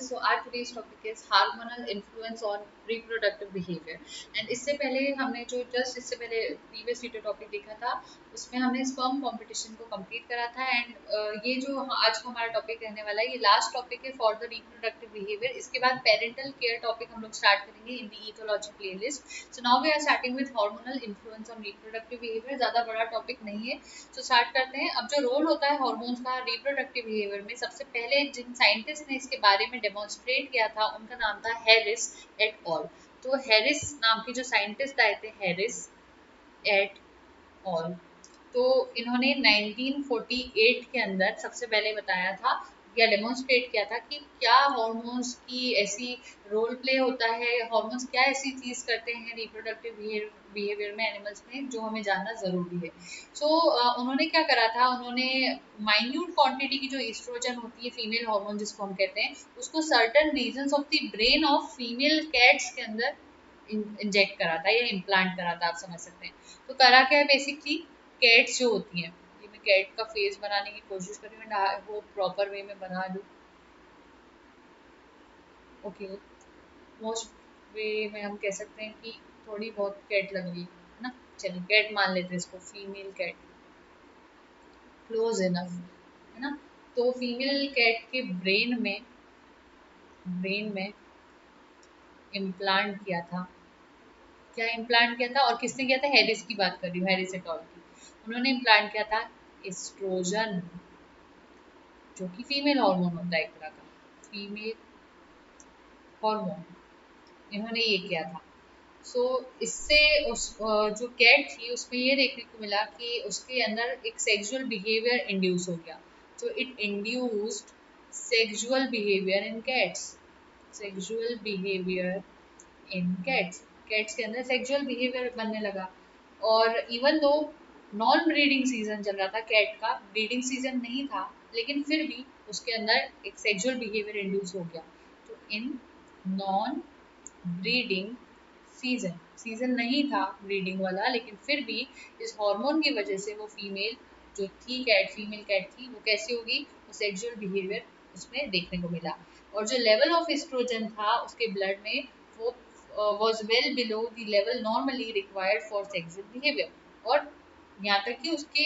So our today's topic is hormonal influence on reproductive behavior. And इससे पहले previous video topic देखा था, उसमें हमने स्पर्म कंपटीशन को कंप्लीट करा था। एंड ये जो आज का हमारा टॉपिक रहने वाला है, ये लास्ट टॉपिक है फॉर द रिप्रोडक्टिव बिहेवियर। इसके बाद पेरेंटल केयर टॉपिक हम लोग स्टार्ट करेंगे in the ethology playlist. So now we are starting with hormonal influence on reproductive behaviour. ज़्यादा बड़ा टॉपिक नहीं है, तो स्टार्ट करते हैं। अब जो रोल होता है हार्मोन्स का रिप्रोडक्टिव बिहेवियर में, सबसे पहले जिन साइंटिस्ट ने इसके बारे में डेमोन्स्ट्रेट किया था उनका नाम था हैरिस एट ऑल। तो हैरिस नाम के जो साइंटिस्ट आए थे, हैरिस एट ऑल, तो इन्होंने 1948 के अंदर सबसे पहले बताया था या डेमोन्स्ट्रेट किया था कि क्या हॉर्मोन्स की ऐसी रोल प्ले होता है, हॉर्मोन्स क्या ऐसी चीज़ करते हैं रिप्रोडक्टिव बिहेवियर में एनिमल्स में, जो हमें जानना ज़रूरी है। सो उन्होंने क्या करा था, उन्होंने माइन्यूट क्वांटिटी की जो ईस्ट्रोजन होती है, फीमेल हार्मोन जिसको हम कहते हैं, उसको certain reasons of the brain of female cats के अंदर इंजेक्ट करा था या इम्प्लांट करा था, आप समझ सकते हैं। तो करा क्या है बेसिकली, कैट्स जो होती हैं, ये मैं कैट का फेस बनाने की कोशिश कर रही हूँ, वो प्रॉपर वे में बना दूँ। ओके, मोस्ट वे में हम कह सकते हैं कि थोड़ी बहुत कैट लग रही है ना। चलिए कैट मान लेते हैं इसको, फीमेल कैट, क्लोज इनफ है ना। तो फीमेल कैट के ब्रेन में इम्प्लांट किया था। क्या इम्प्लांट किया था और किसने किया था? हैरिस की बात कर रही हूँ, हैरिस एट ऑल की। उन्होंने इम्प्लांट किया था एस्ट्रोजन, जो कि फीमेल हार्मोन होता है एक तरह का, फीमेल हार्मोन। इन्होंने ये किया था। सो इससे जो कैट थी उसमें ये देखने को मिला कि उसके अंदर एक सेक्सुअल बिहेवियर इंड्यूस हो गया। तो it induced sexual behaviour in cats, sexual behaviour in cats, cats के अंदर सेक्सुअल बिहेवियर बनने लगा। और even though non breeding season चल रहा था कैट का, ब्रीडिंग सीजन नहीं था, लेकिन फिर भी उसके अंदर एक सेक्सुअल बिहेवियर इंड्यूस हो गया। तो in non breeding season, season नहीं था ब्रीडिंग वाला, लेकिन फिर भी इस हार्मोन की वजह से वो फीमेल जो थी कैट, फीमेल कैट थी, वो कैसी होगी, वो सेक्सुअल बिहेवियर उसमें देखने को मिला। और जो लेवल ऑफ एस्ट्रोजन था उसके ब्लड में, वो was well below the level normally required for sexual behavior। और यहाँ तक कि उसके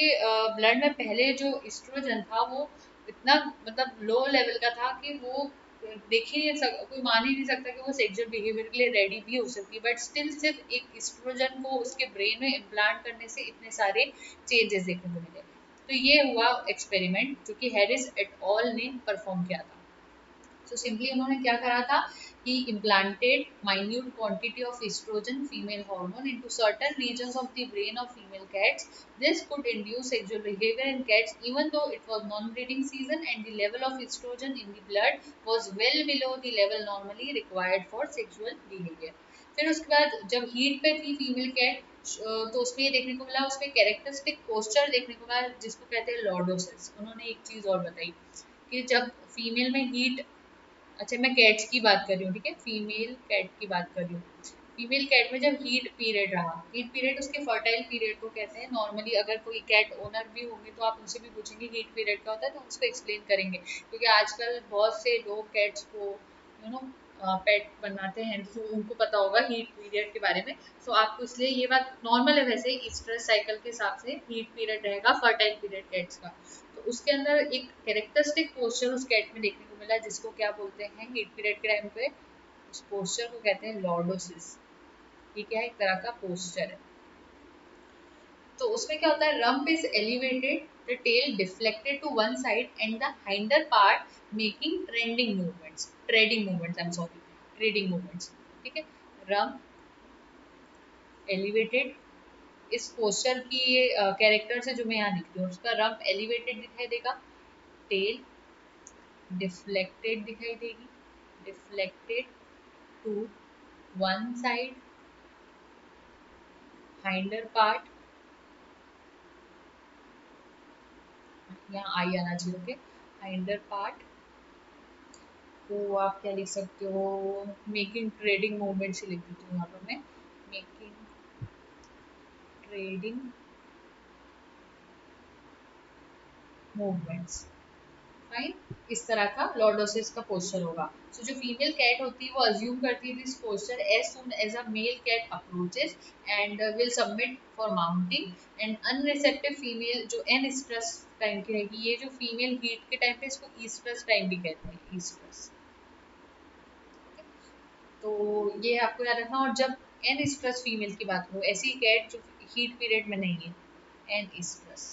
ब्लड में पहले जो एस्ट्रोजन था वो इतना मतलब लो लेवल का था कि वो देख ही नहीं कोई मान ही नहीं सकता कि वो सेक्सुअल बिहेवियर के लिए रेडी भी हो सकती है। बट स्टिल सिर्फ एक एस्ट्रोजन को उसके ब्रेन में इम्प्लांट करने से इतने सारे चेंजेस देखने को मिले। तो ये हुआ एक्सपेरिमेंट जो कि हैरिस एट ऑल ने परफॉर्म किया था। सो सिंपली उन्होंने क्या करा था कि implanted minute quantity of estrogen, female hormone, into certain regions of the brain of female cats. This could induce sexual behavior in cats even though it was non-breeding season and the level of estrogen in the blood was well below the level normally required for sexual behavior। फिर उसके बाद जब heat पे थी female cat, तो उसमें ये देखने को मिला, उसमें कैरेक्टरिस्टिक पोस्चर देखने को मिला जिसको कहते हैं लॉर्डोसिस। उन्होंने एक चीज़ और बताई कि जब फीमेल में हीट, अच्छा मैं कैट्स की बात कर रही हूँ, ठीक है, फीमेल कैट की बात कर रही हूँ। फीमेल कैट में जब हीट पीरियड रहा, हीट पीरियड उसके फर्टाइल पीरियड को कहते हैं। नॉर्मली अगर कोई कैट ओनर भी होंगे तो आप उनसे भी पूछेंगे हीट पीरियड क्या होता है, तो उसको एक्सप्लेन करेंगे, क्योंकि आजकल बहुत से लोग कैट्स को पेट बनाते हैं, तो उनको पता होगा हीट पीरियड के बारे में। तो आपको इसलिए ये बात नॉर्मल है, वैसे स्ट्रेस साइकिल के हिसाब से हीट पीरियड रहेगा फर्टाइल पीरियड कैट्स का। तो उसके अंदर एक कैरेक्टरिस्टिक पोस्चर उस कैट में देखने को मिला जिसको क्या बोलते हैं हीट पीरियड के टाइम पे, उस पोस्चर को कहते हैं लॉर्डोसिस। ये क्या है, एक तरह का पोस्चर है। तो उसमें क्या होता है, rump is elevated, the tail deflected to one side and the hinder part making treading movements, I am sorry, treading movements, ठीक है। रम्प एलिवेटेड, इस पोस्चर की ये कैरेक्टर्स है जो मैं यहाँ लिख रही हूँ। उसका रम्प एलिवेटेड दिखाई देगा, टेल डिफ्लेक्टेड दिखाई देगी, deflected to one side, hinder part, यहाँ आई आना चाहिए, ओके, हाइंडर पार्ट को आप क्या लिख सकते हो, मेकिंग ट्रेडिंग मूवमेंट से लिख देती हूँ यहाँ पर मैं, मेकिंग ट्रेडिंग मूवमेंट्स, फाइन, इस तरह का लॉर्डोसिस का पोस्चर होगा। सो जो फीमेल कैट होती है वो अज्यूम करती है this posture as soon as a male cat approaches and will submit for mounting. And unreceptive female जो एन स्ट्रेस टाइम की रहेगी, ये जो फीमेल हीट के टाइम पे इसको ईस्ट्रस टाइम भी कहते हैं, ईस्ट्रस। तो ये आपको याद रखना। और जब एन स्ट्रेस फीमेल की बात करो, ऐसी कैट जो हीट पीरियड में नहीं है, an stress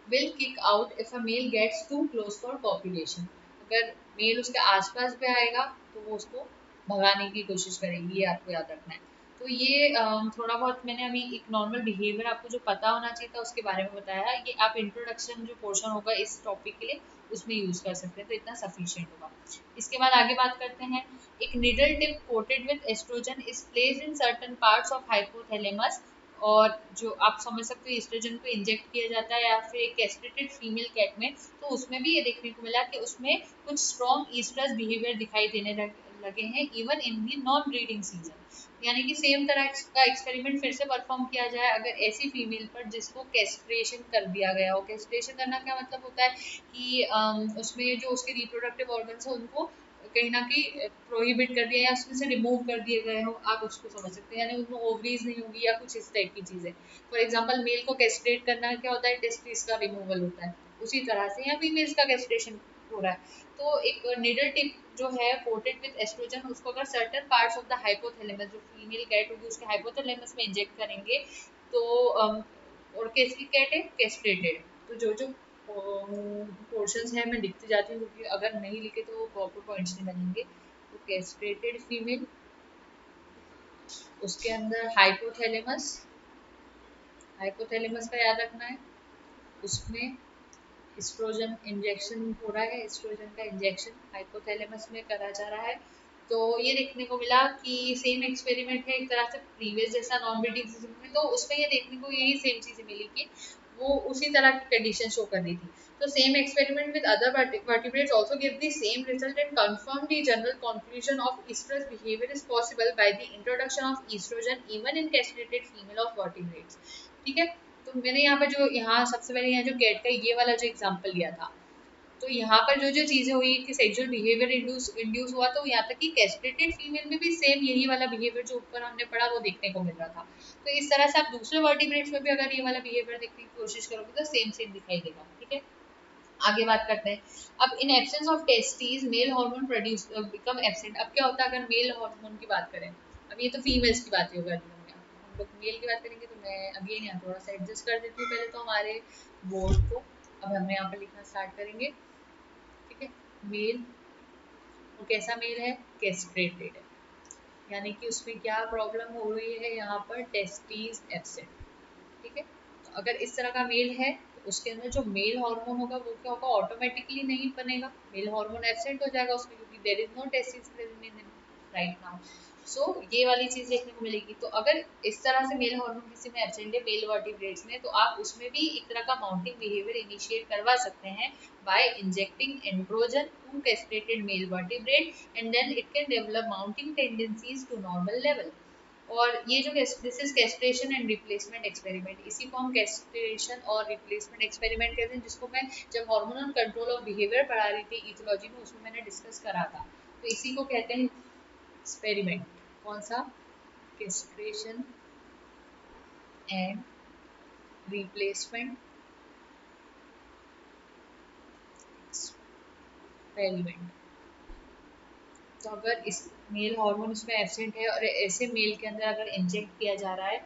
will kick out if a male gets too close for copulation। अगर मेल उसके आसपास भी आएगा तो वो उसको भगाने की कोशिश करेगी, ये आपको याद रखना है। तो ये थोड़ा बहुत मैंने अभी एक नॉर्मल बिहेवियर आपको जो पता होना चाहिए था उसके बारे में बताया। ये आप इंट्रोडक्शन जो पोर्शन होगा इस टॉपिक के लिए उसमें यूज कर सकते हैं, तो इतना सफिशिएंट होगा। इसके बाद आगे बात करते हैं। एक needle tip coated with estrogen is placed in certain parts of hypothalamus. और जो आप समझ सकते हो ईस्ट्रोजन को इंजेक्ट किया जाता है या फिर एक कैस्ट्रेटेड फीमेल कैट में, तो उसमें भी ये देखने को मिला कि उसमें कुछ स्ट्रॉन्ग ईस्ट्रस बिहेवियर दिखाई देने लगे हैं even in the non breeding season. यानी कि सेम तरह का एक्सपेरिमेंट फिर से परफॉर्म किया जाए अगर ऐसी फीमेल पर जिसको कैस्ट्रेशन कर दिया गया हो। कैस्ट्रेशन करना क्या मतलब होता है कि उसमें जो उसके रिप्रोडक्टिव ऑर्गन्स है उनको कहीं ना कहीं प्रोहिबिट कर दिया या उसमें से रिमूव कर दिए गए हो, आप उसको समझ सकते हैं। यानी उनमें ओवरीज नहीं होगी या कुछ इस टाइप की चीज़ है। फॉर एग्जाम्पल मेल को कैस्ट्रेट करना क्या होता है, टेस्टिस का रिमूवल होता है, उसी तरह से यहाँ फीमेल्स का कैस्ट्रेशन हो रहा है। तो एक निडल टिप जो है कोटेड विद एस्ट्रोजन, उसको अगर certain parts of the hypothalamus, जो फीमेल कैट होगी उसके हाइपोथैलेमस में इंजेक्ट करेंगे तो और कैसी कैट है, कैस्ट्रेटेड। तो जो जो पोर्शंस है मैं लिखती जाती हूँ क्योंकि अगर नहीं लिखे तो वो प्रॉपर पॉइंट्स नहीं बनेंगे। तो कैस्ट्रेटेड फीमेल, उसके अंदर हाइपोथैलेमस, हाइपोथैलेमस का याद रखना है, उसमें एस्ट्रोजन इंजेक्शन हो रहा है, एस्ट्रोजन का इंजेक्शन हाइपोथैलेमस में करा जा रहा है। तो ये देखने को मिला कि सेम एक्सपेरिमेंट है एक तरह से प्रीवियस जैसा नॉन ब्रीडिंग सिस्टम में, तो उसमें ये देखने को यही सेम चीज़ें मिली कि वो उसी तरह की कंडीशन शो कर रही थी। तो same experiment with other vertebrates also give the same result and confirm the general conclusion of estrous behavior is possible by the introduction of estrogen even in castrated female of vertebrates। ठीक है। तो मैंने यहाँ पर जो यहाँ सबसे पहले यहाँ जो कैट का ये वाला जो एग्जांपल लिया था, तो यहाँ पर जो जो चीजें हुई कि सेक्सुअल बिहेवियर इंड्यूस हुआ, तो यहाँ तक कि कैस्ट्रेटेड फीमेल में भी सेम यही वाला बिहेवियर जो ऊपर हमने पढ़ा वो देखने को मिल रहा था। तो इस तरह से आप दूसरे वर्टिब्रेट्स में भी अगर ये वाला बिहेवियर देखने की कोशिश करोगे तो सेम सेम दिखाई देगा। ठीक है, आगे बात करते हैं। अब in absence of testes male hormone produce become absent. अब क्या होता है अगर मेल हार्मोन की बात करें, अब ये तो फीमेल्स की बात होगी, हम लोग मेल की बात करेंगे तो मैं अगेन यहाँ थोड़ा सा एडजस्ट कर देती हूँ पहले तो हमारे बोर्ड को। अब हम यहाँ पर लिखना स्टार्ट करेंगे। ठीक है, मेल, वो कैसा मेल है, कैस्ट्रेटेड है, यानी कि उसमें क्या प्रॉब्लम हो रही है यहाँ पर, टेस्टीज एब्सेंट। ठीक है, तो अगर इस तरह का मेल है तो उसके अंदर जो मेल हार्मोन होगा वो क्या होगा, ऑटोमेटिकली नहीं बनेगा, मेल हार्मोन एब्सेंट हो जाएगा उसमें क्योंकि there is no testis present in right now. So ये वाली चीज देखने को मिलेगी। तो अगर इस तरह से मेल हार्मोन किसी में एब्सेंट है मेल वर्टिब्रेट्स में, तो आप उसमें भी एक तरह का माउंटिंग बिहेवियर इनिशिएट करवा सकते हैं by injecting androgen to castrated male vertebrate and then it can develop mounting tendencies to normal level. और ये जो this is castration and replacement experiment, इसी को हम कैस्ट्रेशन और रिप्लेसमेंट एक्सपेरिमेंट कहते हैं, जिसको मैं जब हार्मोनल कंट्रोल ऑफ बिहेवियर पढ़ा रही थी इथोलॉजी में उसमें मैंने डिस्कस करा था। तो इसी को कहते हैं एक्सपेरिमेंट, कौन सा, कैस्ट्रेशन एंड रिप्लेसमेंट एक्सपेरिमेंट। तो अगर इस मेल हार्मोन उसमें एब्सेंट है और ऐसे मेल के अंदर अगर इंजेक्ट किया जा रहा है,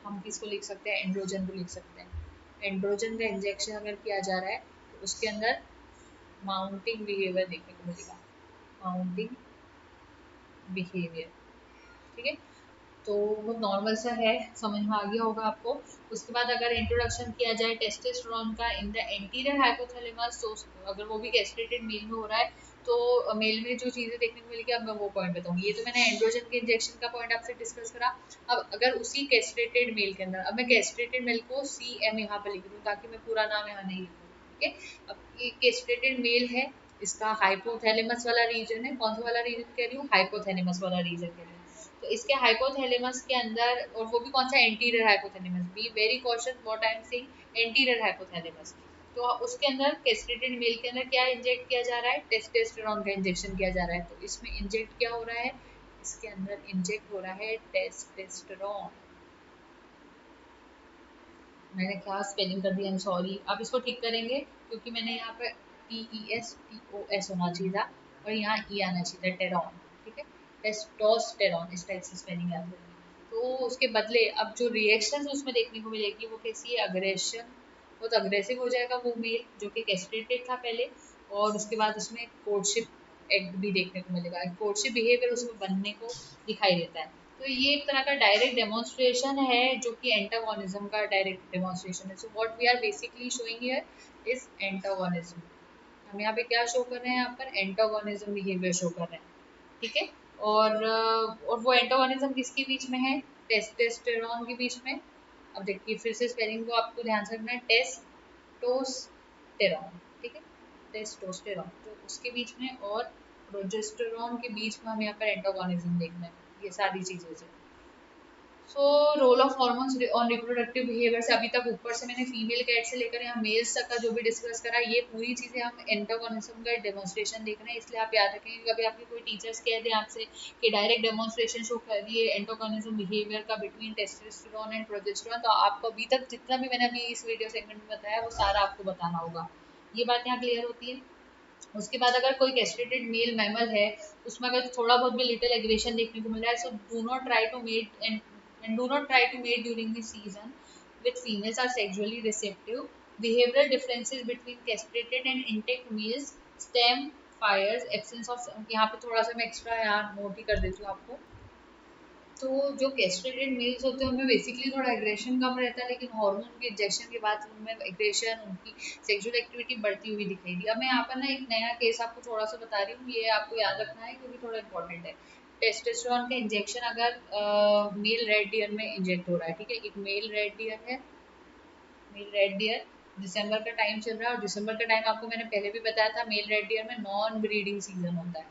हम किसको लिख सकते हैं, एंड्रोजन को लिख सकते हैं। एंड्रोजन का इंजेक्शन अगर किया जा रहा है तो उसके अंदर माउंटिंग बिहेवियर देखने को मिलेगा, माउंटिंग बिहेवियर। ठीक है, तो वो नॉर्मल सा है, समझ में आ गया होगा आपको। उसके बाद अगर इंट्रोडक्शन किया जाए टेस्टोस्टेरोन का इन द एंटीरियर हाइपोथैलेमस, तो अगर वो भी कैस्ट्रेटेड मेल में हो रहा है तो मेल में जो चीज़ें देखने को मिलेगी अब मैं वो पॉइंट बताऊंगी। ये तो मैंने एंड्रोजन के इंजेक्शन का पॉइंट आपसे डिस्कस करा। अब अगर उसी कैस्ट्रेटेड मेल के अंदर, अब मैं कैस्ट्रेटेड मेल को CM यहाँ पर लिख दूँ ताकि मैं पूरा नाम यहाँ नहीं लिखूँ। ठीक है, अब ये कैस्ट्रेटेड मेल है, इसका हाइपोथैलेमस वाला रीजन है, कौन सा वाला रीजन कह रही हूँ, हाइपोथैलेमस वाला रीजन कह रही हूँ। तो इसके हाइपोथैलेमस के अंदर, और वो भी कौन सा, anterior hypothalamus, be very cautious what I am saying, anterior hypothalamus. तो उसके अंदर कैस्ट्रेटेड मेल के अंदर क्या इंजेक्ट किया जा रहा है, टेस्टोस्टेरोन का इंजेक्शन किया जा रहा है। तो इसमें इंजेक्ट क्या हो रहा है, इसके अंदर इंजेक्ट हो रहा है टेस्टोस्टेरोन। मैंने क्या स्पेलिंग कर दी, आई एम सॉरी। आप इसको ठीक करेंगे क्योंकि मैंने यहाँ पर TESTOS होना चाहिए था और यहाँ E आना चाहिए था, टेरॉन। ठीक है, टेस्टोस्टेरोन इस टाइप से स्पेलिंग याद होगी। तो उसके बदले अब जो रिएक्शन उसमें देखने को मिलेगी वो कैसी है, अग्रेशन। बहुत अग्रेसिव हो जाएगा वो मेल जो कि कैस्ट्रेटेड था पहले, और उसके बाद उसमें कोर्टशिप एक्ट भी देखने को मिलेगा, कोर्टशिप बिहेवियर उसमें बनने को दिखाई देता है। तो ये एक तरह का डायरेक्ट डेमोन्स्ट्रेशन है जो कि एंटागोनिज्म का डायरेक्ट डेमोन्स्ट्रेशन है। So what we are basically showing here is antagonism. हम यहाँ पे क्या शो कर रहे हैं, यहाँ पर एंटागोनिज्म बिहेवियर शो कर रहे हैं। ठीक है, और वो एंटागोनिज्म किसके बीच में है, टेस्टोस्टेरोन के बीच में। अब देखिए फिर से स्पेलिंग को आपको ध्यान से रखना है, टेस्टोस्टेरोन। ठीक है, टेस्टोस्टेरोन तो उसके बीच में, और प्रोजेस्टेरोन के बीच में हम यहाँ पर एंटागोनिज्म देखना है, ये सारी चीज़ों से। So role of hormones on reproductive behaviour से अभी तक ऊपर से मैंने फीमेल कैट से लेकर यहाँ मेल्स तक का जो भी डिस्कस करा, ये पूरी चीज़ें हम एंटागोनिज्म का डेमोन्स्ट्रेशन देख रहे हैं। इसलिए आप याद रखेंगे, कभी आपके कोई टीचर्स कह दें आपसे कि डायरेक्ट डेमोन्स्ट्रेशन शो कर दिए एंटागोनिज्म बिहेवियर का बिटवीन टेस्टोस्टेरोन एंड प्रोजेस्टेरोन, तो आपको अभी तक जितना भी मैंने अभी इस वीडियो सेगमेंट में बताया वो सारा आपको बताना होगा। ये बात यहाँ क्लियर होती है। उसके बाद अगर कोई कैस्ट्रेटेड मेल मैमल है, उसमें अगर थोड़ा बहुत भी लिटिल एग्रेशन देखने को मिल रहा है, so do not try to mate and do not try to mate during this season with females are sexually receptive. Behavioral differences between castrated and intact males stem fires absence of, यहाँ पे थोड़ा सा मैं extra यहाँ note ही कर देती हूँ आपको। तो जो कैस्ट्रेटेड मेल्स होते हैं उनमें बेसिकली थोड़ा एग्रेशन कम रहता है, लेकिन हार्मोन के इंजेक्शन के बाद उनमें एग्रेशन, उनकी सेक्सुअल एक्टिविटी बढ़ती हुई दिखाई दी। अब मैं यहाँ पर ना एक नया केस आपको थोड़ा सा बता रही हूँ, ये आपको याद रखना है क्योंकि थोड़ा इंपॉर्टेंट है। टेस्टोस्टेरोन का इंजेक्शन अगर मेल रेड डियर में इंजेक्ट हो रहा है, ठीक है, एक मेल रेड डियर है, मेल रेड डियर, दिसंबर का टाइम चल रहा है, और दिसंबर का टाइम आपको मैंने पहले भी बताया था मेल रेड डियर में नॉन ब्रीडिंग सीजन होता है।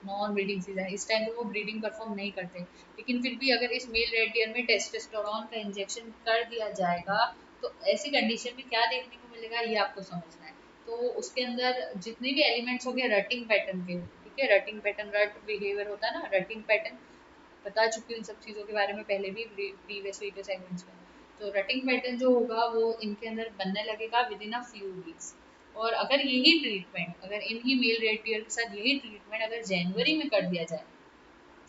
नॉन ब्रीडिंग सीजन, इस टाइम पे वो ब्रीडिंग परफॉर्म नहीं करते, लेकिन फिर भी अगर इस मेल रेड डियर में टेस्टोस्टेरोन का इंजेक्शन कर दिया जाएगा तो ऐसी कंडीशन में क्या देखने को मिलेगा ये आपको समझना है। तो उसके अंदर जितने भी एलिमेंट्स हो गए रटिंग पैटर्न के, ठीक है, रटिंग पैटर्न, रट बिहेवियर होता है ना, रटिंग पैटर्न बता चुकी हूँ इन सब चीज़ों के बारे में पहले भी प्रीवियस वीडियो सेगमेंट्स में। तो रटिंग पैटर्न जो होगा वो इनके अंदर बनने लगेगा with in a few weeks. और अगर यही ट्रीटमेंट, अगर इनही मेल रेड डियर के साथ यही ट्रीटमेंट अगर जनवरी में कर दिया जाए,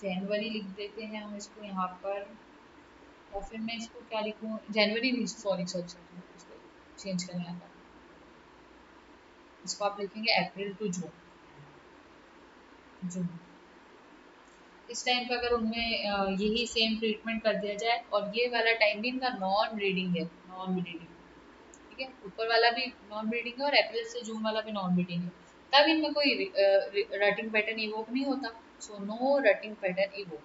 जनवरी लिख देते हैं हम इसको यहाँ पर, और फिर मैं इसको क्या लिखूँ, जनवरी नहीं, सॉरी सॉरी सॉरी, इसको चेंज करना है, इसको आप लिखेंगे अप्रैल टू जून। जून इस टाइम पे अगर उनमें यही सेम ट्रीटमेंट कर दिया जाए, और ये वाला टाइम भी इनका नॉन ब्रीडिंग है, नॉन ब्रीडिंग, ठीक है, ऊपर वाला भी नॉन ब्रीडिंग है और अप्रैल से जून वाला भी नॉन ब्रीडिंग है, तब इनमें कोई रटिंग पैटर्न इवोक नहीं होता। So no rutting pattern evoke.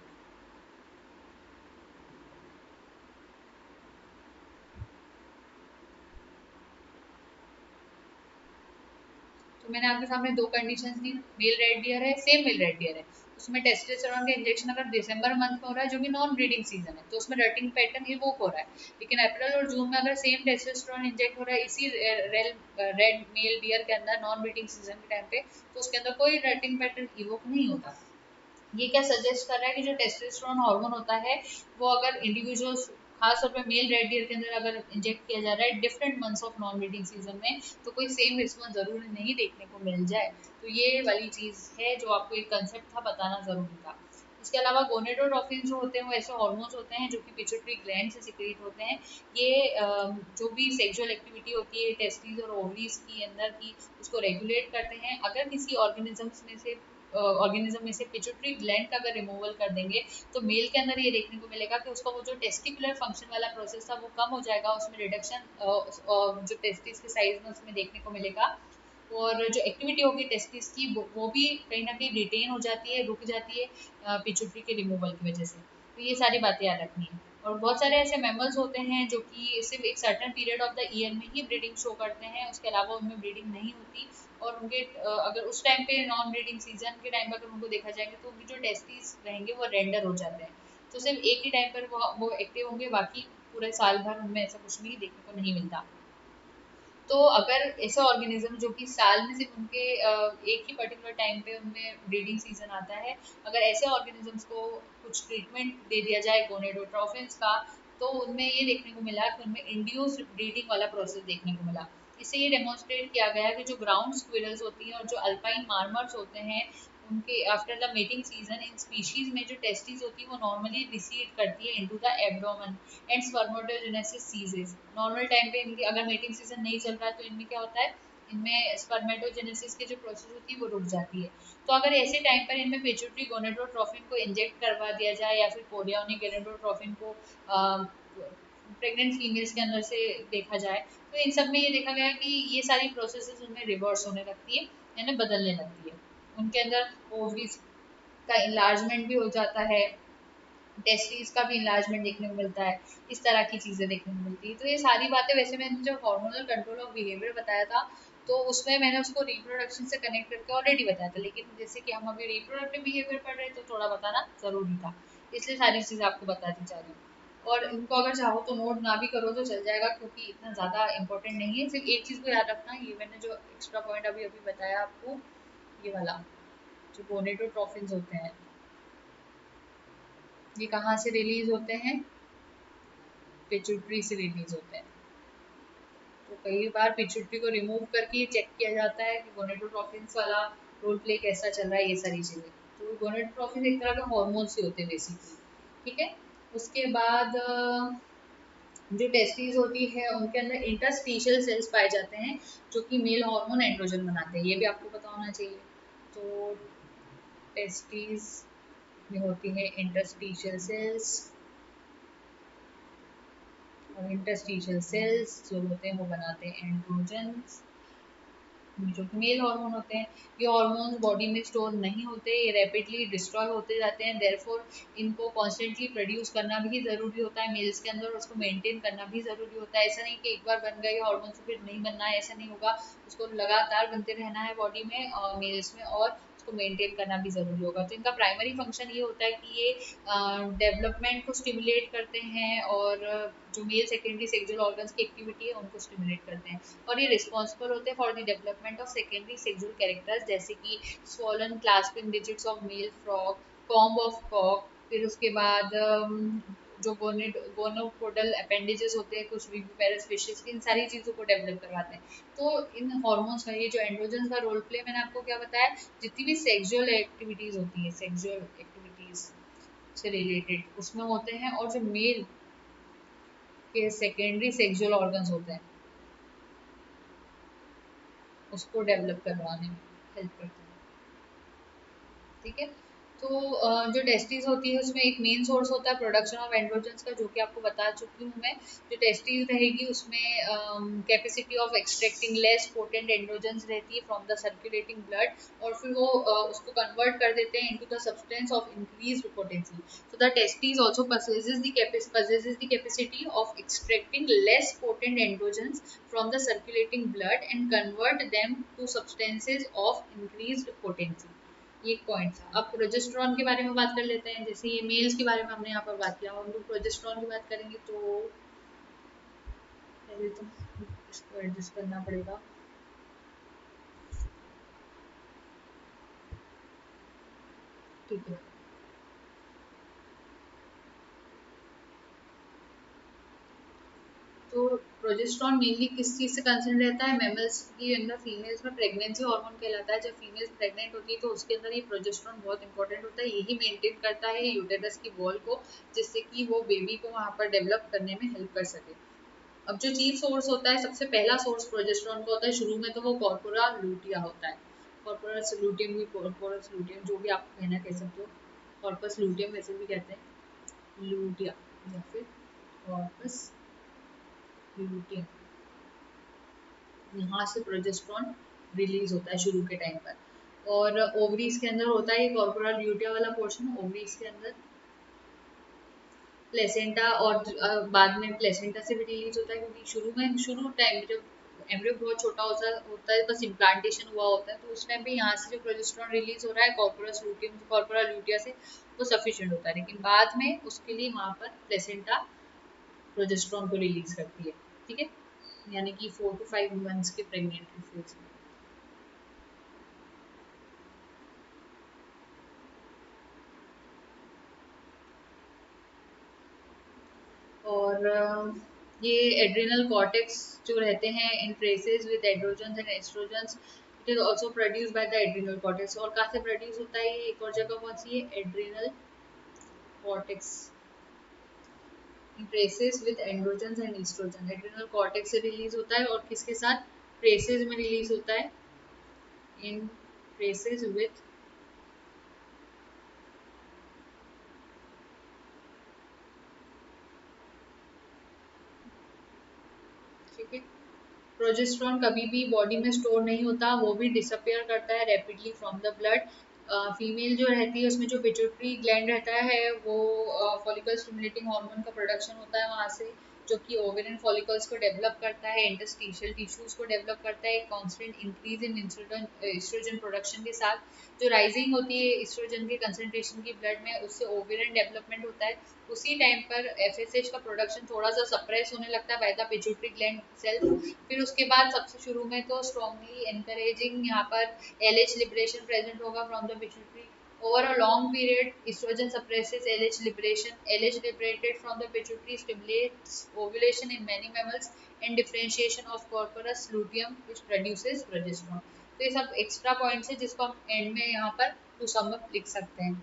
तो मैंने आपके सामने दो कंडीशंस दी, मेल रेड डियर है, सेम मेल रेड डियर है, उसमें टेस्टोस्टेरोन का इंजेक्शन अगर दिसंबर मंथ में हो रहा है जो कि नॉन ब्रीडिंग सीजन है, तो उसमें रटिंग पैटर्न इवोक हो रहा है। लेकिन अप्रैल और जून में अगर सेम टेस्टोस्टेरोन इंजेक्ट हो रहा है इसी रेड मेल डियर के अंदर नॉन ब्रीडिंग सीजन के टाइम पे, तो उसके अंदर कोई रटिंग पैटर्न इवोक नहीं होता। ये क्या सजेस्ट कर रहा है कि जो टेस्टोस्टेरोन हार्मोन होता है वो अगर इंडिविजुअल्स, खासतौर पे मेल रेड डियर के अंदर अगर इंजेक्ट किया जा रहा है different months of non breeding season में, तो कोई सेम रिस्पॉन्स जरूरी नहीं देखने को मिल जाए। तो ये वाली चीज़ है जो आपको एक कंसेप्ट था बताना जरूरी था। इसके अलावा गोनेडोट्रोपिन जो होते हैं वो ऐसे हार्मोन्स होते हैं जो कि पिट्यूटरी ग्लैंड से सिक्रीट होते हैं। ये जो भी सेक्सुअल एक्टिविटी होती है टेस्टिस और ओवरीज की अंदर की, उसको रेगुलेट करते हैं। अगर किसी ऑर्गेनिज्म में से पिट्यूटरी ग्लैंड का अगर रिमूवल कर देंगे तो मेल के अंदर ये देखने को मिलेगा कि उसका वो जो टेस्टिकुलर फंक्शन वाला प्रोसेस था वो कम हो जाएगा, उसमें रिडक्शन जो टेस्टिस के साइज में उसमें देखने को मिलेगा, और जो एक्टिविटी होगी टेस्टिस की वो भी कहीं ना कहीं डिटेन हो जाती है, रुक जाती है पिट्यूटरी के रिमूवल की वजह से। तो ये सारी बातें याद रखनी है। और बहुत सारे ऐसे मेमल्स होते हैं जो कि सिर्फ एक certain period of the year में ही ब्रीडिंग शो करते हैं, उसके अलावा उनमें ब्रीडिंग नहीं होती। और उनके अगर उस टाइम पे नॉन ब्रीडिंग सीजन के टाइम पर अगर उनको देखा जाएगा तो उनकी जो टेस्टिस रहेंगे वो रेंडर हो जाते हैं। तो सिर्फ एक ही टाइम पर वो एक्टिव होंगे, बाकी पूरे साल भर उनमें ऐसा कुछ भी देखने को नहीं मिलता। तो अगर ऐसे ऑर्गेनिज्म जो कि साल में सिर्फ उनके एक ही पर्टिकुलर टाइम पे उनमें ब्रीडिंग सीजन आता है, अगर ऐसे ऑर्गेनिजम्स को कुछ ट्रीटमेंट दे दिया जाए गोनेडोट्रॉफिन्स का, तो उनमें ये देखने को मिला कि उनमें इंड्यूस्ड ब्रीडिंग वाला प्रोसेस देखने को मिला। इससे ये डेमोन्स्ट्रेट किया गया कि जो ग्राउंड स्क्विरल्स होती हैं और जो अल्पाइन मार्मर्स होते हैं, उनके after the mating season in species में जो टेस्टिस होती है वो नॉर्मली रिसीड करती है into the abdomen and spermatogenesis ceases. Normal time पे इनकी अगर मेटिंग सीजन नहीं चल रहा है तो इनमें क्या होता है, इनमें स्पर्मेटोजेनेसिस की जो प्रोसेस होती है वो रुक जाती है। तो अगर ऐसे टाइम पर इनमें पिट्यूटरी गोनेडोट्रोफिन को इंजेक्ट करवा दिया जाए या फिर कोरियोनिक गोनेडोट्रोफिन को प्रेग्नेंट फीमेल्स के अंदर से देखा जाए, तो इन सब में ये देखा गया कि ये सारी प्रोसेसेस उनमें रिवर्स होने लगती है, यानी बदलने लगती है। उनके अंदर ओवरीज का इलार्जमेंट भी हो जाता है, टेस्टिस का भी इलाजमेंट देखने को मिलता है, इस तरह की चीज़ें देखने को मिलती है। तो ये सारी बातें, वैसे मैंने जो हार्मोनल कंट्रोल ऑफ बिहेवियर बताया था, तो उसमें मैंने उसको रिप्रोडक्शन से कनेक्ट करके ऑलरेडी बताया था, लेकिन जैसे कि हम अभी रिप्रोडक्टिव बिहेवियर पढ़ रहे हैं तो थोड़ा बताना ज़रूरी था, इसलिए सारी चीज़ें आपको बताती जा रही हूँ। और इनको अगर चाहो तो नोट ना भी करो तो चल जाएगा, क्योंकि इतना ज़्यादा इंपॉर्टेंट नहीं है। सिर्फ एक चीज़ को याद रखना, ये मैंने जो एक्स्ट्रा पॉइंट अभी अभी बताया आपको, ये वाला जो गोनेडोट्रोफिन्स होते हैं, ये कहाँ से रिलीज होते हैं, पिट्यूटरी से रिलीज होते हैं। तो कई बार पिट्यूटरी को रिमूव करके ये चेक किया जाता है कि गोनेडोट्रोफिन्स वाला रोल प्ले कैसा चल रहा है, ये सारी चीज़ें। तो गोनेडोट्रोफिन एक तरह का हॉर्मोन्स ही होते हैं बेसिकली। ठीक है। उसके बाद जो टेस्टिस होती है उनके अंदर इंटरस्टिशियल सेल्स पाए जाते हैं जो कि मेल हार्मोन एंड्रोजन बनाते हैं, ये भी आपको पता होना चाहिए। तो टेस्टिस में होती है इंटरस्टिशियल सेल्स, और इंटरस्टिशियल सेल्स जो होते हैं वो बनाते हैं एंड्रोजन्स, जो कि मेल हार्मोन होते हैं। ये हार्मोन्स बॉडी में स्टोर नहीं होते, ये रैपिडली डिस्ट्रॉय होते जाते हैं, देयरफॉर इनको कॉन्स्टेंटली प्रोड्यूस करना भी ज़रूरी होता है मेल्स के अंदर, उसको मेंटेन करना भी ज़रूरी होता है। ऐसा नहीं कि एक बार बन गए हार्मोन्स तो फिर नहीं बनना है, ऐसा नहीं होगा। उसको लगातार बनते रहना है बॉडी में और मेल्स में, और उसको मेंटेन करना भी ज़रूरी होगा। तो इनका प्राइमरी फंक्शन ये होता है कि ये डेवलपमेंट को स्टिमुलेट करते हैं, और जो मेल सेकेंडरी सेक्सुअल ऑर्गन्स की एक्टिविटी है उनको स्टिमुलेट करते हैं, और ये रिस्पॉन्सिबल होते हैं for the development of secondary sexual characters, जैसे कि swollen clasping digits of male frog, comb of cock. फिर उसके बाद जो गोनोपोडल अपेंडेजेस होते हैं कुछ विविपेरस फिशेस की, इन सारी चीज़ों को डेवलप करवाते हैं। तो इन हॉर्मोन्स का, ये जो एंड्रोजन का रोल प्ले मैंने आपको क्या बताया, जितनी भी सेक्सुअल एक्टिविटीज़ होती हैं, सेक्सुअल एक्टिविटीज़ से रिलेटेड उसमें होते हैं, और जो मेल के सेकेंडरी सेक्सुअल ऑर्गन्स होते हैं उसको डेवलप करवाने में हेल्प करते हैं। ठीक है। तो जो टेस्टिस होती है उसमें एक मेन सोर्स होता है प्रोडक्शन ऑफ एंड्रोजन्स का, जो कि आपको बता चुकी हूँ मैं। जो टेस्टिस रहेगी उसमें capacity of extracting less potent androgens रहती है फ्रॉम द सर्कुलेटिंग ब्लड, और फिर वो उसको कन्वर्ट कर देते हैं into the substance of increased potency. So the testes also possesses the capacity of extracting less potent androgens from the circulating blood and convert them to substances of increased potency। ये एक point था। अब progesterone के बारे में बात कर लेते हैं। जैसे ये मेल्स के बारे में हमने यहाँ पर बात किया, हम लोग प्रोजेस्टेरॉन की बात करेंगे तो पहले तो इसको एडजस्ट करना पड़ेगा। ठीक है। तो प्रोजेस्टेरॉन मेनली किस चीज़ से कंसर्न रहता है, मेमल्स की अंदर फीमेल्स में प्रेगनेंसी हार्मोन कहलाता है। जब फीमेल्स प्रेग्नेंट होती है तो उसके अंदर ये प्रोजेस्टेरॉन बहुत इंपॉर्टेंट होता है, यही मेंटेन करता है यूटेरस की वॉल को, जिससे कि वो बेबी को वहाँ पर डेवलप करने में हेल्प कर सके। अब जो चीफ सोर्स होता है, सबसे पहला सोर्स प्रोजेस्टेरॉन का होता है शुरू में, तो वो कॉर्पोरा लूटिया होता है। कॉर्पोरस लूटियम भी, कॉर्पोरस लूटियम जो भी आप कहना कह सकते हो, कॉर्पस लूटियम वैसे भी कहते हैं, लूटिया या फिर कॉर्पस लूटियम, यहाँ से प्रोजेस्टेरॉन रिलीज होता है शुरू के टाइम पर। और ओवरीज के अंदर होता है ये कॉर्पोरा ल्यूटिया वाला पोर्शन, ओवरीज के अंदर प्लेसेंटा, और बाद में प्लेसेंटा से भी रिलीज होता है, क्योंकि शुरू टाइम जब एम्ब्रियो बहुत छोटा होता है बस इम्प्लांटेशन हुआ होता है, तो उस टाइम पे यहाँ से जो प्रोजेस्टेरॉन रिलीज हो रहा है कॉर्पोरस लूटियम, कॉर्पोरा ल्यूटिया से, वो सफिशिएंट होता है। लेकिन बाद में उसके लिए वहाँ पर प्लेसेंटा प्रोजेस्टेरॉन को रिलीज करती है। ठीक है। यानी कि 4 to 5 मंथ्स के प्रेगनेंट फेज में। और ये एड्रिनल कॉर्टेक्स जो रहते हैं in traces with androgens and estrogens, it is also produce by the adrenal cortex. और कहाँ से प्रोड्यूस होता है ये, एक और जगह कौन सी है, adrenal cortex in traces with androgens and estrogen. Adrenal cortex से रिलीज होता है और किसके साथ, ट्रेसेस में रिलीज होता है, इन ट्रेसेस विद, ठीक है। प्रोजेस्टेरॉन कभी भी बॉडी में स्टोर नहीं होता, वो भी डिसअपियर करता है rapidly from the blood. Female जो रहती है उसमें जो पिट्यूटरी ग्लैंड रहता है वो फॉलिकल स्टिमुलेटिंग हार्मोन का प्रोडक्शन होता है वहाँ से, जो कि ओवेरियन फॉलिकल्स को डेवलप करता है, इंटरस्टिशियल टिश्यूज को डेवलप करता है, constant increase in estrogen production के साथ। जो राइजिंग होती है एस्ट्रोजन के कंसंट्रेशन की ब्लड में, उससे ओवेरियन डेवलपमेंट होता है। उसी टाइम पर एफएसएच का प्रोडक्शन थोड़ा सा सप्रेस होने लगता है by the pituitary gland self. फिर उसके बाद सबसे शुरू में तो स्ट्रॉन्गली एनकरेजिंग यहाँ पर एलएच लिबरेशन प्रेजेंट होगा from the pituitary. Over a long period, estrogen suppresses LH liberation. LH liberated from the pituitary stimulates ovulation in many mammals and differentiation of corpus luteum, which produces progesterone. तो ये सब extra points है जिसको हम and में यहाँ पर to sum up लिख सकते हैं।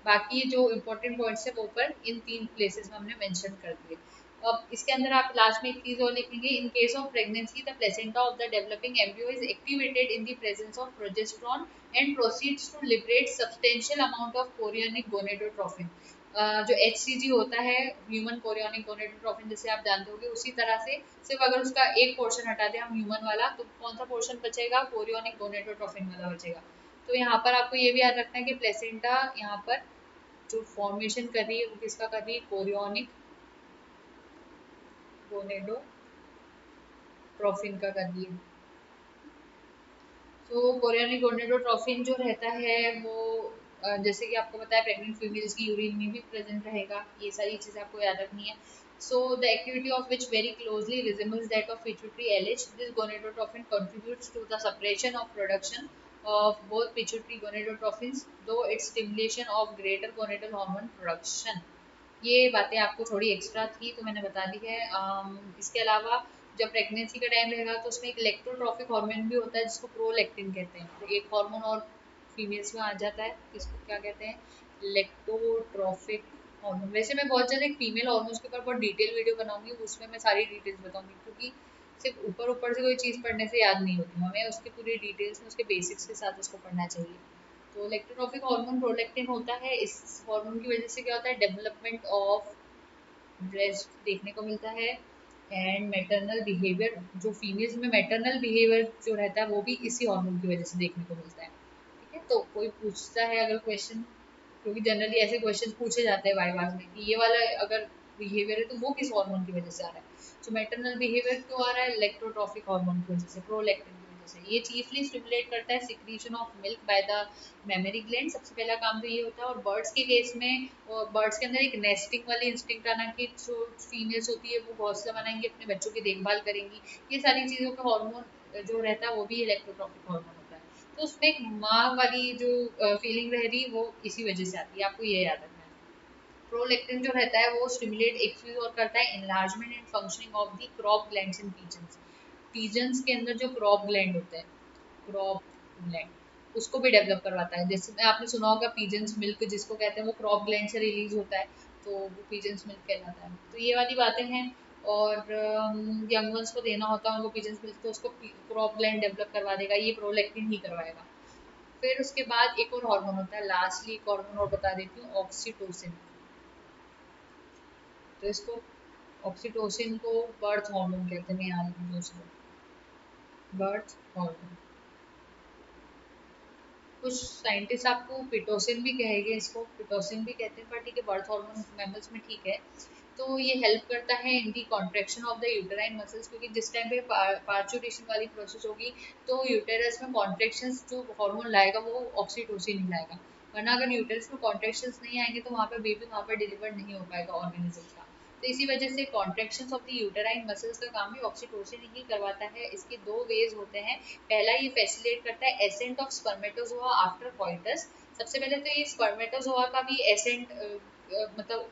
बाकी जो इम्पोर्टेंट पॉइंट्स है वो पर इन 3 प्लेसेस में हमने मेंशन कर दिए। अब इसके अंदर आप लास्ट में एक चीज और लिखेंगे, in case of pregnancy the placenta of the developing embryo is activated in the presence of progesterone and proceeds to liberate substantial amount of chorionic gonadotrophin. जो HCG होता है, ह्यूमन कोरियोनिक गोनेडोट्रोफिन, जैसे आप जानते होंगे, उसी तरह से सिर्फ अगर उसका एक पोर्शन हटा दें हम ह्यूमन वाला, तो कौन सा पोर्शन बचेगा, कोरियोनिक गोनेडोट्रोफिन वाला बचेगा। तो यहाँ पर आपको ये भी याद रखना है कि प्लेसेंटा यहाँ पर जो फॉर्मेशन कर रही है वो किसका कर रही है, कोरियोनिक गोनेडोट्रोफिन का कर रही है। तो कोरियोनिक गोनेडोट्रोफिन जो रहता है वो जैसे कि आपको पता है प्रेग्नेंट फीमेल्स की यूरिन में भी प्रेजेंट रहेगा, ये सारी चीज़ें आपको याद रखनी है। So the activity of which very closely resembles that of pituitary LH, this gonadotrophin contributes to the suppression of production of both pituitary gonadotrophins, though its stimulation of greater gonadal hormone production। ये बातें आपको थोड़ी extra थी तो मैंने बता दी है। इसके अलावा जब प्रेगनेंसी का टाइम रहेगा तो उसमें एक इलेक्ट्रोट्रॉफिक हार्मोन भी होता है जिसको प्रोलैक्टिन कहते हैं। तो एक हार्मोन और फीमेल्स में आ जाता है, इसको क्या कहते हैं, इलेक्ट्रोट्रॉफिक हार्मोन। वैसे मैं बहुत जल्द एक फीमेल हार्मोन्स के ऊपर बहुत डिटेल वीडियो बनाऊंगी, उसमें मैं सारी डिटेल्स बताऊंगी, क्योंकि सिर्फ ऊपर ऊपर से कोई चीज़ पढ़ने से याद नहीं होती, हमें उसकी पूरी डिटेल्स में उसके बेसिक्स के साथ उसको पढ़ना चाहिए। तो इलेक्ट्रोट्रॉफिक हार्मोन प्रोलैक्टिन होता है, इस हार्मोन की वजह से क्या होता है, डेवलपमेंट ऑफ ब्रेस्ट देखने को मिलता है, एंड मैटरनल बिहेवियर, जो फीमेल्स में मैटरनल बिहेवियर जो रहता है वो भी इसी हार्मोन की वजह से देखने को मिलता है। ठीक है, तो कोई पूछता है अगर क्वेश्चन, क्योंकि जनरली ऐसे क्वेश्चन पूछे जाते हैं वाइवास में कि ये वाला अगर बिहेवियर है तो वो किस हार्मोन की वजह से आ रहा है। तो मैटरनल बिहेवियर क्यों आ रहा है, इलेक्ट्रोट्रॉफिक हार्मोन की वजह से, प्रोलैक्टिन की वजह से। ये चीफली स्टिमुलेट करता है secretion of milk by the mammary gland, सबसे पहला काम तो ये होता है। और बर्ड्स के केस में, बर्ड्स के अंदर एक नेस्टिंग वाली इंस्टिंक्ट आना कि जो फीमेल्स होती है वो घोंसला बनाएंगी, अपने बच्चों की देखभाल करेंगी, ये सारी चीज़ों का हार्मोन जो रहता है वो भी इलेक्ट्रोट्रॉफिक हार्मोन होता है। तो उसमें एक माँ वाली जो फीलिंग रह रही वो इसी वजह से आती है, आपको ये याद रखना है। प्रोलैक्टिन जो रहता है वो स्टिमुलेट एक चीज और करता है, enlargement and functioning of the crop glands in pigeons. Pigeons के अंदर जो क्रॉप ग्लैंड होता है, क्रॉप ग्लैंड, उसको भी डेवलप करवाता है। जैसे आपने सुना होगा पीजन्स मिल्क जिसको कहते हैं, वो क्रॉप ग्लैंड से रिलीज होता है, तो वो पीजन्स मिल्क कहलाता है। तो ये वाली बातें हैं। और यंग वंस को देना होता है उनको पीजन्स मिल्क, तो उसको क्रॉप ग्लैंड डेवलप करवा देगा, ये प्रोलैक्टिन ही करवाएगा। फिर उसके बाद एक और हार्मोन होता है, लास्टली एक हार्मोन और बता देती हूँ, ऑक्सीटोसिन। तो इसको, ऑक्सीटोसिन को बर्थ हार्मोन कहते हैं, याद रखिए उसको, बर्थ हार्मोन। कुछ साइंटिस्ट आपको पिटोसिन भी कहेंगे, इसको पिटोसिन भी कहते हैं, पर ठीक है, बर्थ हार्मोन मैमल्स में ठीक है। तो ये हेल्प करता है in the contraction of the uterine muscles, क्योंकि जिस टाइम पे पार्चुरेशन वाली प्रोसेस होगी तो यूटेरस में कॉन्ट्रेक्शंस जो हार्मोन लाएगा वो ऑक्सीटोसिन ही लाएगा। वरना अगर यूटेरस में कॉन्ट्रेक्शंस नहीं आएंगे तो वहाँ पे बेबी वहाँ पर डिलीवर नहीं हो पाएगा ऑर्गेनिज्म का। तो इसी वजह से contractions of the uterine muscles का काम भी ऑक्सीटोसिन ही करवाता है। इसके दो वेज होते हैं। पहला, ये फैसिलिटेट करता है एसेंट ऑफ स्पर्मेटोजोआ आफ्टर कॉइटस। सबसे पहले तो ये स्पर्मेटोजोआ का भी एसेंट मतलब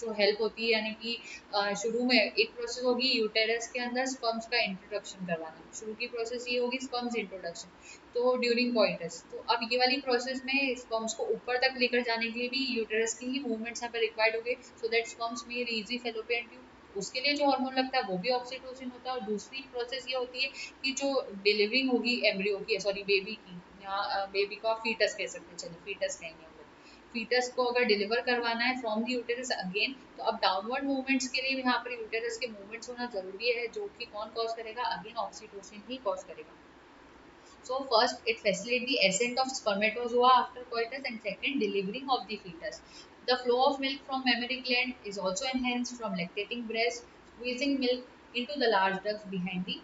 जो हेल्प होती है, यानी कि शुरू में एक प्रोसेस होगी यूटेरस के अंदर स्पर्म्स का इंट्रोडक्शन करवाना। शुरू की प्रोसेस ये होगी स्पर्म्स इंट्रोडक्शन, तो ड्यूरिंग कॉइटस। तो अब ये वाली प्रोसेस में स्पर्म्स को ऊपर तक लेकर जाने के लिए भी यूटेरस की ही मूवमेंट्स यहाँ पर रिक्वायर्ड होंगे, सो दैट स्पर्म्स में इजी फेलोपियन ट्यूब। उसके लिए जो हार्मोन लगता है वो भी ऑक्सीटोसिन होता है। और दूसरी प्रोसेस ये होती है कि जो डिलीवरिंग होगी एम्ब्रियो की, सॉरी बेबी की, यहाँ बेबी को फीटस कह सकते हैं, चलिए फीटस कहेंगे हम लोग। फीटस को अगर डिलीवर करवाना है फ्रॉम द यूटेरस अगेन, तो अब डाउनवर्ड मूवमेंट्स के लिए यहाँ पर यूटेरस के मूवमेंट्स होना जरूरी है, जो कि कौन कॉज करेगा, अगेन ऑक्सीटोसिन ही कॉज करेगा। So first, it facilitates the ascent of spermatozoa after coitus, and second, delivering of the fetus. The flow of milk from mammary gland is also enhanced from lactating breast, squeezing milk into the large ducts behind the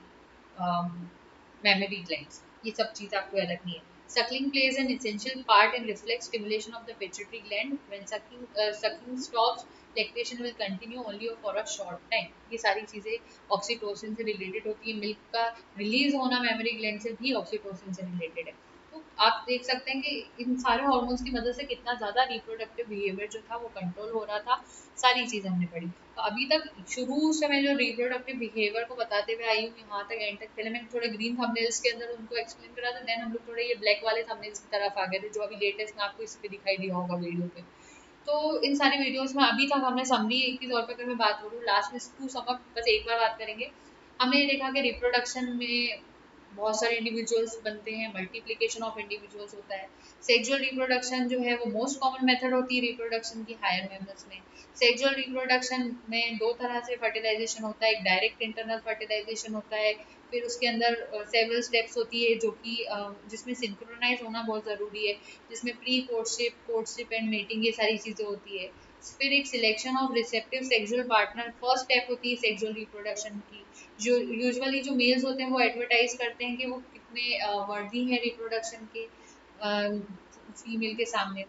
mammary glands. ये सब चीज आपको याद रखनी है। Suckling plays an essential part in reflex stimulation of the pituitary gland. When sucking stops, lactation will continue only for a short time. ये सारी चीजें ऑक्सीटोसिन से रिलेटेड होती है। मिल्क का रिलीज होना मेमोरी ग्लैंड से भी ऑक्सीटोसिन से रिलेटेड है। तो आप देख सकते हैं कि इन सारे हार्मोन्स की मदद से कितना ज़्यादा रिप्रोडक्टिव बिहेवियर जो था वो कंट्रोल हो रहा था। सारी चीज़ हमने पढ़ी। तो अभी तक शुरू से मैं जो रिप्रोडक्टिव बिहेवियर को बताते हुए आई हूँ यहाँ तक एंड तक। पहले मैंने थोड़े ग्रीन थंबनेल्स के अंदर उनको एक्सप्लेन करा था, देन हम लोग थोड़े ये ब्लैक वाले थंबनेल्स की तरफ आ गए थे, जो अभी लेटेस्ट में आपको इस पे दिखाई दिया होगा वीडियो पे। तो इन सारी वीडियोस में अभी तक हमने समरी के तौर पर अगर मैं बात करूँ, लास्ट में टू सम अप बस एक बार बात करेंगे। हमने ये देखा कि रिप्रोडक्शन में बहुत सारे इंडिविजुअल्स बनते हैं, मल्टीप्लिकेशन ऑफ इंडिविजुअल्स होता है। सेक्सुअल रिप्रोडक्शन जो है वो मोस्ट कॉमन मेथड होती है रिप्रोडक्शन की हायर मेमल्स में। सेक्सुअल रिप्रोडक्शन में दो तरह से फर्टिलाइजेशन होता है, एक डायरेक्ट इंटरनल फर्टिलाइजेशन होता है, फिर उसके अंदर सेवरल स्टेप्स होती है जो कि जिसमें सिंक्रोनाइज होना बहुत ज़रूरी है, जिसमें प्री कोर्टशिप एंड मीटिंग ये सारी चीज़ें होती है। फिर एक selection of receptive sexual partner first step होती है सेक्सुअल रिप्रोडक्शन की। जो यूजुअली जो मेल्स होते हैं वो एडवर्टाइज करते हैं कि वो कितने वर्दी हैं रिप्रोडक्शन के फीमेल के सामने।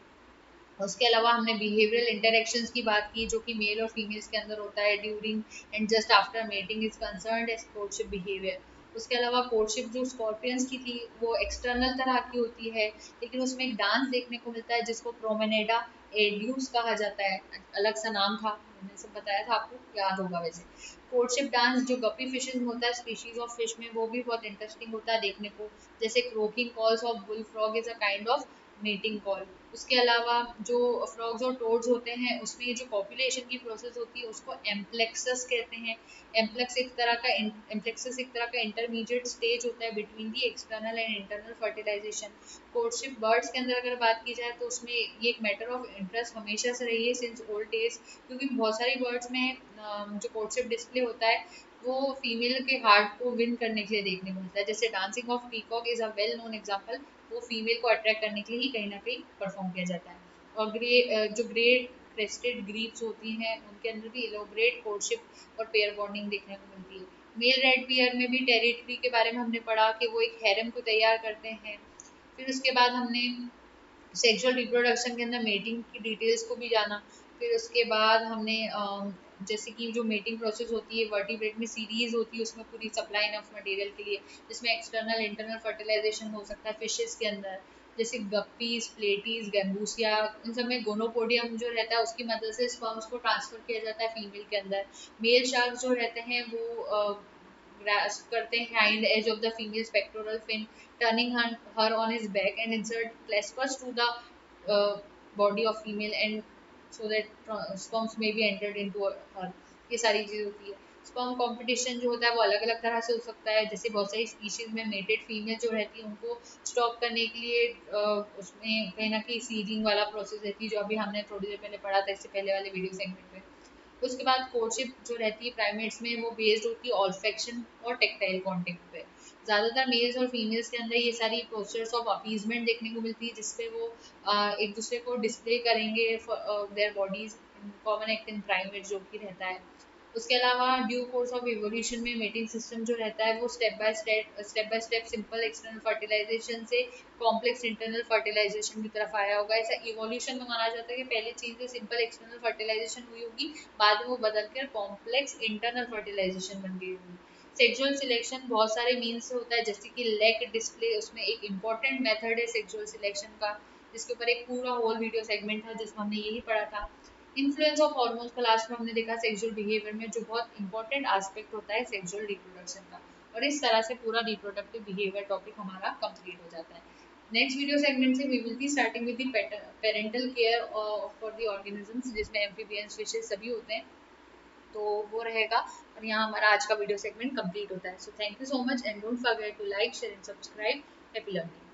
उसके अलावा हमने बिहेवियरल इंटरेक्शंस की बात की, जो कि मेल और फीमेल्स के अंदर होता है during and just after mating is concerned as courtship behaviour. उसके अलावा कोर्टशिप जो स्कॉर्पियंस की थी वो एक्सटर्नल तरह की होती है, लेकिन उसमें एक डांस देखने को मिलता है जिसको प्रोमेनेडा एड्यूस कहा जाता है। अलग सा नाम था, मैंने सब बताया था, आपको याद होगा वैसे। कोर्टशिप डांस जो गपी फिशेज में होता है, स्पीशीज ऑफ फिश में, वो भी बहुत इंटरेस्टिंग होता है देखने को। जैसे croaking calls of bull frog is a kind of mating call. उसके अलावा जो फ्रॉग्स और टोड्स होते हैं उसमें जो कॉपुलेशन की प्रोसेस होती है उसको एम्प्लेक्सस कहते हैं। एम्प्लेक्सस एक तरह का इंटरमीडिएट स्टेज होता है between the external and internal fertilization. Courtship birds के अंदर अगर बात की जाए तो उसमें ये एक मैटर ऑफ इंटरेस्ट हमेशा से रही है सिंस ओल्ड डेज, क्योंकि बहुत सारी बर्ड्स में जो कोर्टशिप डिस्प्ले होता है वो फीमेल के हार्ट को विन करने के लिए देखने को मिलता है। जैसे dancing of peacock is a well known example, वो फीमेल को अट्रैक्ट करने के लिए ही कहीं ना कहीं परफॉर्म किया जाता है। और जो ग्रेट क्रेस्टेड ग्रीप्स होती हैं उनके अंदर भी इलोबरेट कोर्टशिप और पेयर बॉन्डिंग देखने को मिलती है। मेल रेड बियर में भी टेरिटरी के बारे में हमने पढ़ा कि वो एक हैरम को तैयार करते हैं। फिर उसके बाद हमने सेक्सुअल रिप्रोडक्शन के अंदर मेटिंग की डिटेल्स को भी जाना। फिर उसके बाद हमने जैसे कि जो मेटिंग प्रोसेस होती है वर्टिब्रेट में सीरीज होती है, उसमें पूरी सप्लाई ऑफ मटेरियल के लिए, जिसमें एक्सटर्नल इंटरनल फर्टिलाइजेशन हो सकता है फिशेस के अंदर, जैसे गप्पीज, प्लेटीज, गैम्बूसिया। इन सब में गोनोपोडियम जो रहता है उसकी मदद से स्पर्म्स को ट्रांसफर किया जाता है फीमेल के अंदर। मेल शार्क जो रहते हैं वो grasp करते हैं hind edge of the female's pectoral fin, turning her on his back and insert claspers to the uh, body of female and so that sperms may be entered into her। ये सारी चीज़ होती है। Sperm competition जो होता है वो अलग अलग तरह से हो सकता है। जैसे बहुत सारी स्पीशीज में मेटेड फीमेल जो रहती है उनको स्टॉप करने के लिए उसमें कहीं ना कहीं सीडिंग वाला प्रोसेस रहती है, जो अभी हमने थोड़ी देर पहले पढ़ा था इससे पहले वाले वीडियो सेगमेंट में। उसके बाद कोर्टशिप जो रहती है प्राइमेट्स में वो बेस्ड होती है ऑल्फेक्शन और टेक्टाइल कॉन्टेक्ट पे। ज़्यादातर मेल्स और फीमेल्स के अंदर ये सारी पोस्चर्स ऑफ अपीजमेंट देखने को मिलती है, जिसपे वो एक दूसरे को डिस्प्ले करेंगे their bodies. Common act in primate जो कि रहता है। उसके अलावा ड्यू कोर्स ऑफ इवोल्यूशन में मेटिंग सिस्टम जो रहता है वो step by step simple external fertilization से कॉम्प्लेक्स इंटरनल फर्टिलाइजेशन की तरफ आया होगा। ऐसा इवोल्यूशन में माना जाता है कि पहले चीज़ें सिंपल एक्सटर्नल फर्टिलाइजेशन हुई होगी, बाद में वो बदल कर कॉम्प्लेक्स इंटरनल फर्टिलाइजेशन बन गई होगी। सेक्सुअल सिलेक्शन बहुत सारे मीन्स से होता है, जैसे कि लेग डिस्प्ले उसमें एक इम्पॉर्टेंट मेथड है सेक्सुअल सिलेक्शन का, जिसके ऊपर एक पूरा होल वीडियो सेगमेंट था जिसमें हमने यही पढ़ा था। इन्फ्लुएंस ऑफ हॉर्मोन्स को लास्ट में हमने देखा सेक्सुअल बिहेवियर में, जो बहुत इंपॉर्टेंट एस्पेक्ट होता है सेक्सुअल रिप्रोडक्शन का। और इस तरह से पूरा रिप्रोडक्टिव बिहेवियर टॉपिक हमारा कंप्लीट हो जाता है। नेक्स्ट वीडियो सेगमेंट से we will be starting with the parental care for the organisms, जिसमें एम्फीबियंस फिशेस सभी होते हैं, तो वो रहेगा। और यहाँ हमारा आज का वीडियो सेगमेंट कंप्लीट होता है। So thank you so much and don't forget to like share and subscribe. Happy learning.